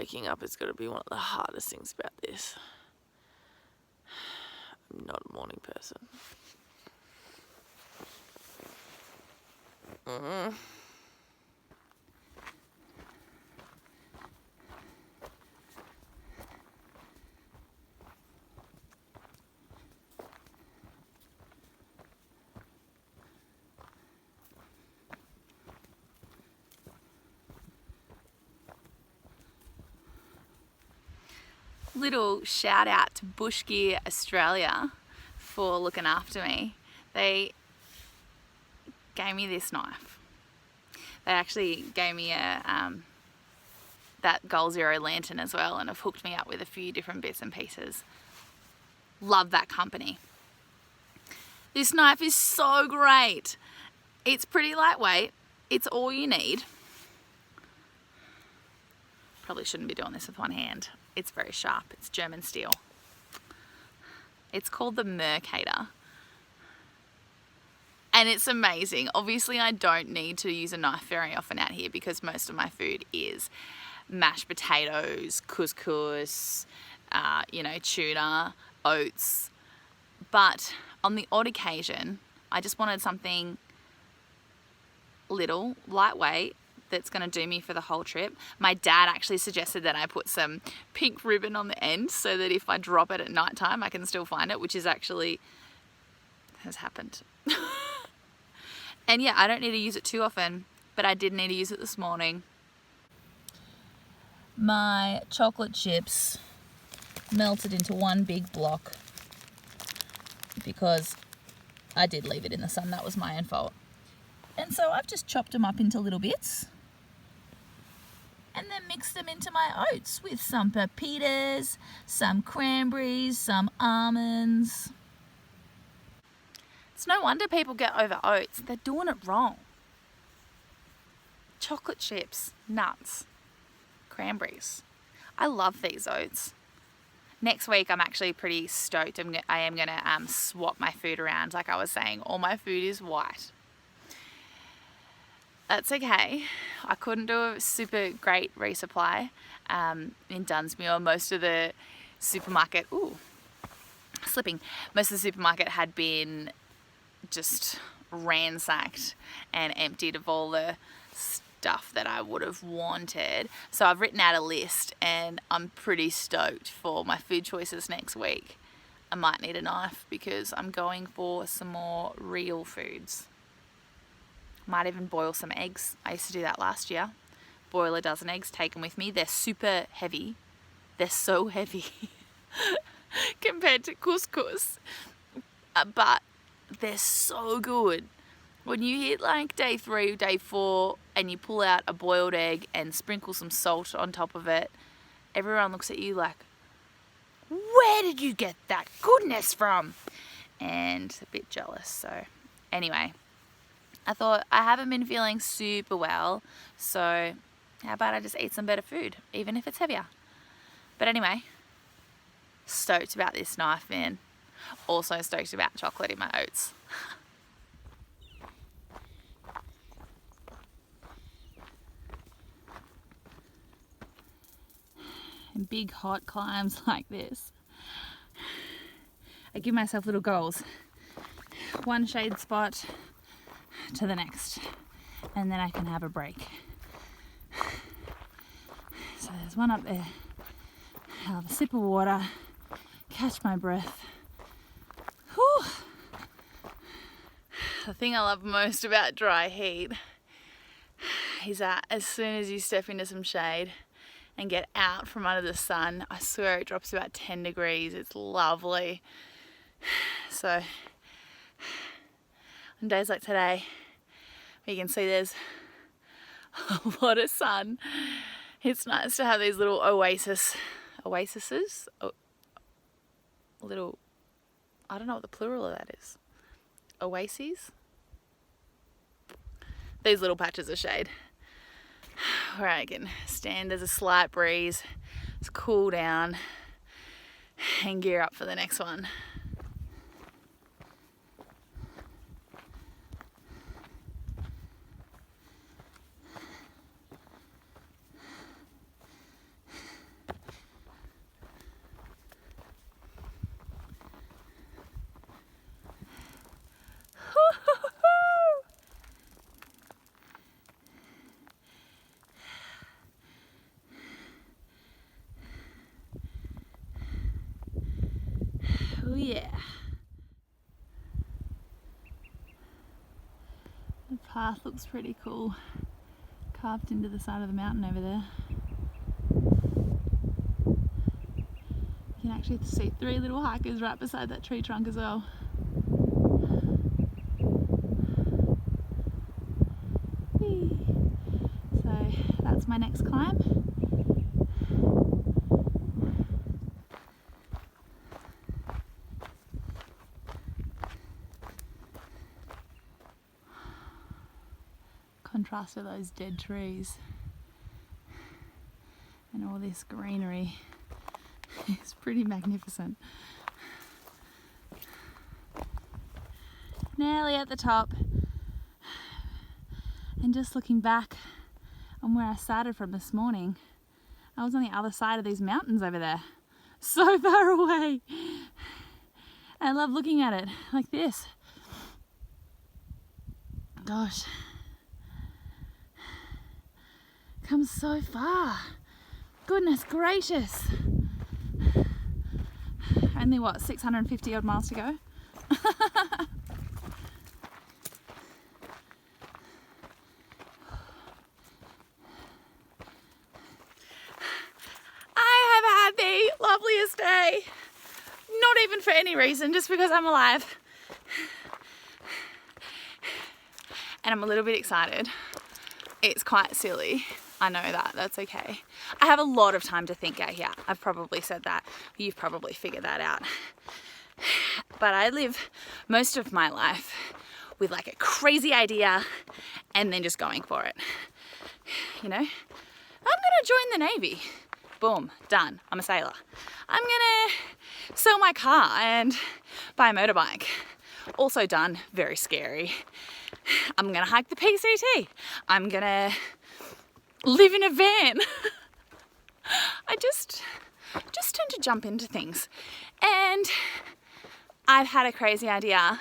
waking up is going to be one of the hardest things about this. I'm not a morning person. Little shout out to Bush Gear Australia for looking after me. They gave me this knife. They actually gave me that Goal Zero lantern as well, and have hooked me up with a few different bits and pieces. Love that company. This knife is so great. It's pretty lightweight. It's all you need. Probably shouldn't be doing this with one hand. It's very sharp. It's German steel. It's called the Mercator. And it's amazing. Obviously, I don't need to use a knife very often out here because most of my food is mashed potatoes, couscous, tuna, oats. But on the odd occasion, I just wanted something little, lightweight, that's going to do me for the whole trip. My dad actually suggested that I put some pink ribbon on the end so that if I drop it at night time, I can still find it, which is actually has happened. And yeah, I don't need to use it too often, but I did need to use it this morning. My chocolate chips melted into one big block because I did leave it in the sun. That was my own fault. And so I've just chopped them up into little bits and then mixed them into my oats with some pepitas, some cranberries, some almonds. It's no wonder people get over oats. They're doing it wrong. Chocolate chips, nuts, cranberries. I love these oats. Next week, I'm actually pretty stoked. I am going to swap my food around. Like I was saying, all my food is white. That's okay. I couldn't do a super great resupply in Dunsmuir. Most of the supermarket, most of the supermarket had been just ransacked and emptied of all the stuff that I would have wanted. So I've written out a list and I'm pretty stoked for my food choices next week. I might need a knife because I'm going for some more real foods. Might even boil some eggs. I used to do that last year. Boil a dozen eggs, take them with me. They're super heavy. They're so heavy compared to couscous. But they're so good. When you hit like day 3, day 4, and you pull out a boiled egg and sprinkle some salt on top of it, everyone looks at you like, where did you get that goodness from? And a bit jealous. So anyway, I thought I haven't been feeling super well, so how about I just eat some better food, even if it's heavier. But anyway, stoked about this knife, man. Also stoked about chocolate in my oats. And big hot climbs like this, I give myself little goals. One shade spot to the next, and then I can have a break. So there's one up there. I'll have a sip of water, catch my breath. Whew. The thing I love most about dry heat is that as soon as you step into some shade and get out from under the sun, I swear it drops about 10 degrees. It's lovely. So on days like today, you can see there's a lot of sun. It's nice to have these little oases, little, I don't know what the plural of that is. Oases? These little patches of shade where I can stand, there's a slight breeze, just cool down and gear up for the next one. Oh yeah. The path looks pretty cool, carved into the side of the mountain over there. You can actually see 3 little hikers right beside that tree trunk as well. Whee. So that's my next climb. Contrast to those dead trees and all this greenery. It's pretty magnificent. Nearly at the top, and just looking back on where I started from this morning, I was on the other side of these mountains over there, so far away. I love looking at it like this. Gosh, come so far. Goodness gracious. Only what, 650 odd miles to go? I have had the loveliest day. Not even for any reason, just because I'm alive. And I'm a little bit excited. It's quite silly. I know that, that's okay. I have a lot of time to think out here. I've probably said that. You've probably figured that out. But I live most of my life with like a crazy idea and then just going for it. You know, I'm gonna join the Navy. Boom, done. I'm a sailor. I'm gonna sell my car and buy a motorbike. Also done, very scary. I'm gonna hike the PCT. I'm gonna live in a van. I just tend to jump into things. And I've had a crazy idea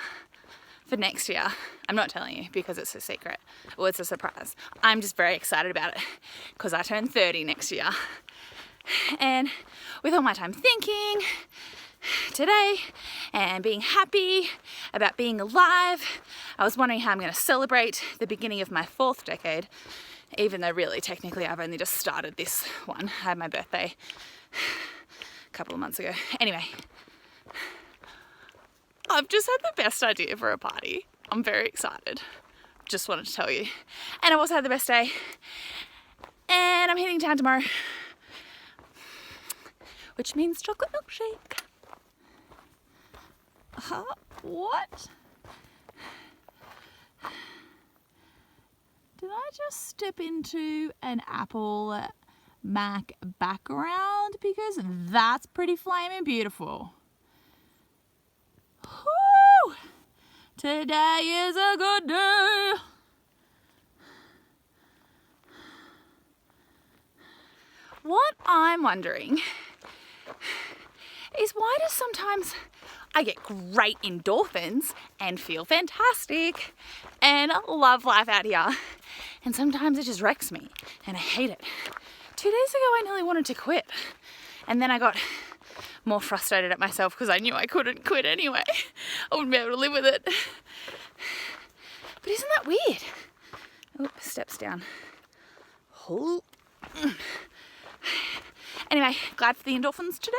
for next year. I'm not telling you because it's a secret. Well, it's a surprise. I'm just very excited about it because I turn 30 next year. And with all my time thinking today and being happy about being alive, I was wondering how I'm going to celebrate the beginning of my 4th decade, even though really technically I've only just started this one. I had my birthday a couple of months ago. Anyway, I've just had the best idea for a party. I'm very excited. Just wanted to tell you. And I've also had the best day. And I'm heading down tomorrow, which means chocolate milkshake. What? Did I just step into an Apple Mac background? Because that's pretty flaming beautiful. Woo! Today is a good day. What I'm wondering is why does sometimes I get great endorphins and feel fantastic and love life out here, and sometimes it just wrecks me and I hate it. 2 days ago I nearly wanted to quit, and then I got more frustrated at myself because I knew I couldn't quit anyway. I wouldn't be able to live with it. But isn't that weird? Oh, steps down. Oh. Anyway, glad for the endorphins today.